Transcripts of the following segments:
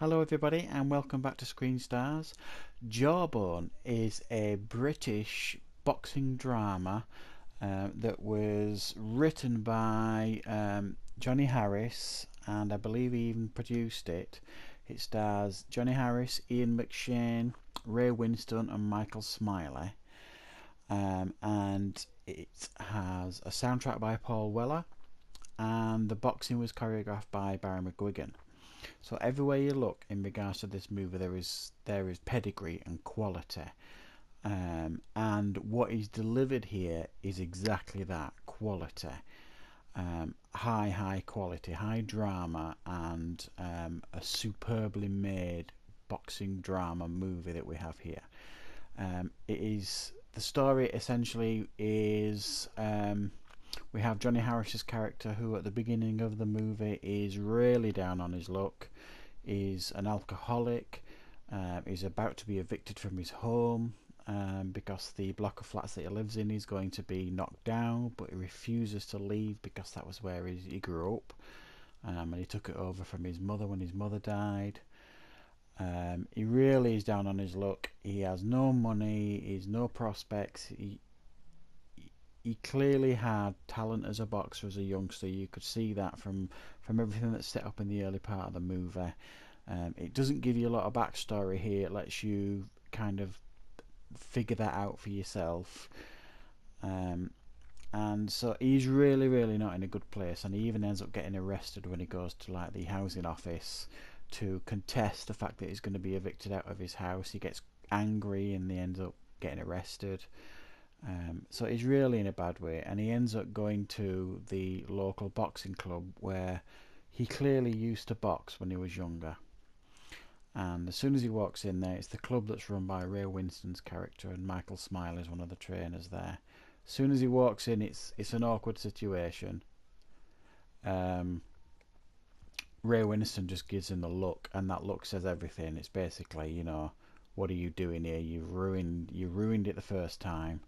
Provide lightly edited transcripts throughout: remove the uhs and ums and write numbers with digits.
Hello everybody and welcome back to Screen Stars. Jawbone is a British boxing drama that was written by Johnny Harris, and I believe he even produced it. It stars Johnny Harris, Ian McShane, Ray Winstone and Michael Smiley, and it has a soundtrack by Paul Weller, and the boxing was choreographed by Barry McGuigan. So everywhere you look in regards to this movie, there is pedigree and quality, and what is delivered here is exactly that quality. High quality, high drama, and a superbly made boxing drama movie that we have here. It is the story essentially is. We have Johnny Harris's character, who at the beginning of the movie is really down on his luck, is an alcoholic, is about to be evicted from his home because the block of flats that he lives in is going to be knocked down, but he refuses to leave because that was where he grew up, and he took it over from his mother when his mother died. He really is down on his luck. He has no money, he's no prospects. He clearly had talent as a boxer as a youngster. You could see that from everything that's set up in the early part of the movie. It doesn't give you a lot of backstory here. It lets you kind of figure that out for yourself. And so he's really not in a good place, and he even ends up getting arrested when he goes to like the housing office to contest the fact that he's going to be evicted out of his house. He gets angry and he ends up getting arrested. So he's really in a bad way, and he ends up going to the local boxing club where he clearly used to box when he was younger. And as soon as he walks in there, it's the club that's run by Ray Winstone's character, and Michael Smiley is one of the trainers there. As soon as he walks in, it's an awkward situation. Ray Winstone just gives him the look, and that look says everything. It's basically, what are you doing here? You ruined it the first time.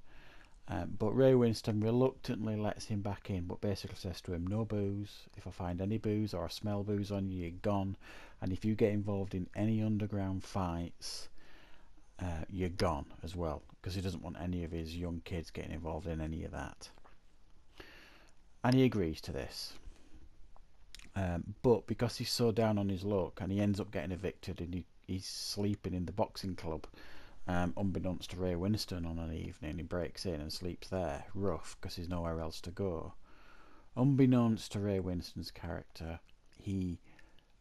But Ray Winstone reluctantly lets him back in, but basically says to him, no booze. If I find any booze or I smell booze on you, you're gone. And if you get involved in any underground fights, you're gone as well, because he doesn't want any of his young kids getting involved in any of that. And he agrees to this. But because he's so down on his luck, and he ends up getting evicted, and he's sleeping in the boxing club, unbeknownst to Ray Winstone on an evening, he breaks in and sleeps there, rough, because there's nowhere else to go. Unbeknownst to Ray Winstone's character, he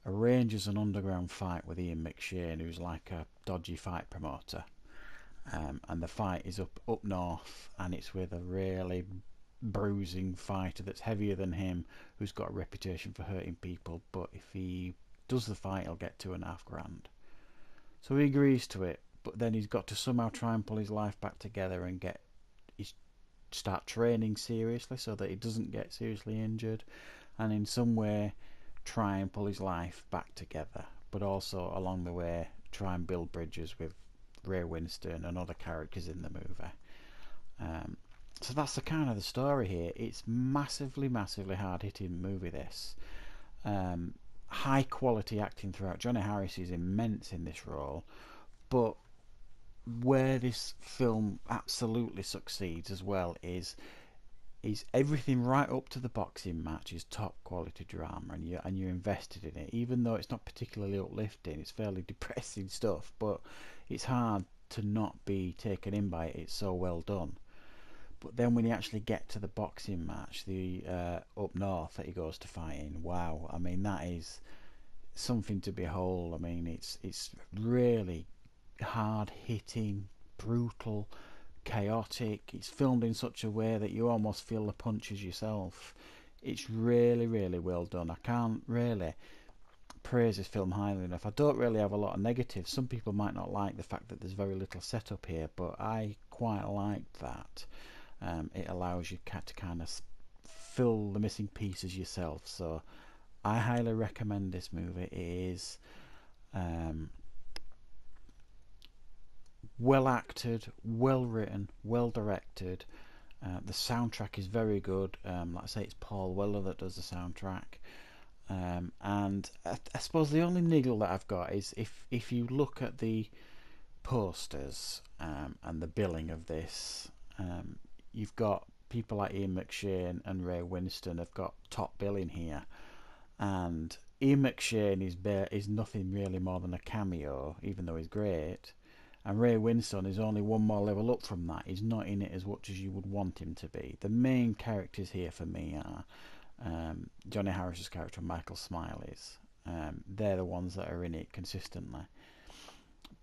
arranges an underground fight with Ian McShane, who's like a dodgy fight promoter. And the fight is up north, and it's with a really bruising fighter that's heavier than him, who's got a reputation for hurting people, but if he does the fight, he'll get $2,500. So he agrees to it, but then he's got to somehow try and pull his life back together and start training seriously so that he doesn't get seriously injured, and in some way try and pull his life back together, but also along the way try and build bridges with Ray Winstone and other characters in the movie. So that's the kind of the story here. It's massively hard hitting movie, this. High quality acting throughout. Johnny Harris is immense in this role, but where this film absolutely succeeds as well is everything right up to the boxing match is top quality drama, and you're invested in it, even though it's not particularly uplifting. It's fairly depressing stuff, but it's hard to not be taken in by it. It's so well done. But then when you actually get to the boxing match, the up north that he goes to fight in, wow, I mean, that is something to behold. I mean, it's really hard hitting, brutal, chaotic. It's filmed in such a way that you almost feel the punches yourself. It's really well done. I can't really praise this film highly enough. I don't really have a lot of negatives. Some people might not like the fact that there's very little setup here, but I quite like that. It allows you to kind of fill the missing pieces yourself. So I highly recommend this movie. It is well acted, well written, well directed. The soundtrack is very good. Like I say, it's Paul Weller that does the soundtrack. And I suppose the only niggle that I've got is if you look at the posters and the billing of this, you've got people like Ian McShane and Ray Winston have got top billing here, and Ian McShane is nothing really more than a cameo, even though he's great. And Ray Winston is only one more level up from that. He's not in it as much as you would want him to be. The main characters here for me are Johnny Harris's character and Michael Smiley's. They're the ones that are in it consistently.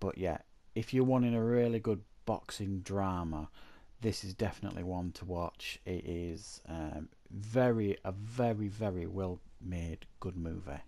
But yeah, if you're wanting a really good boxing drama, this is definitely one to watch. It is a very, very well made, good movie.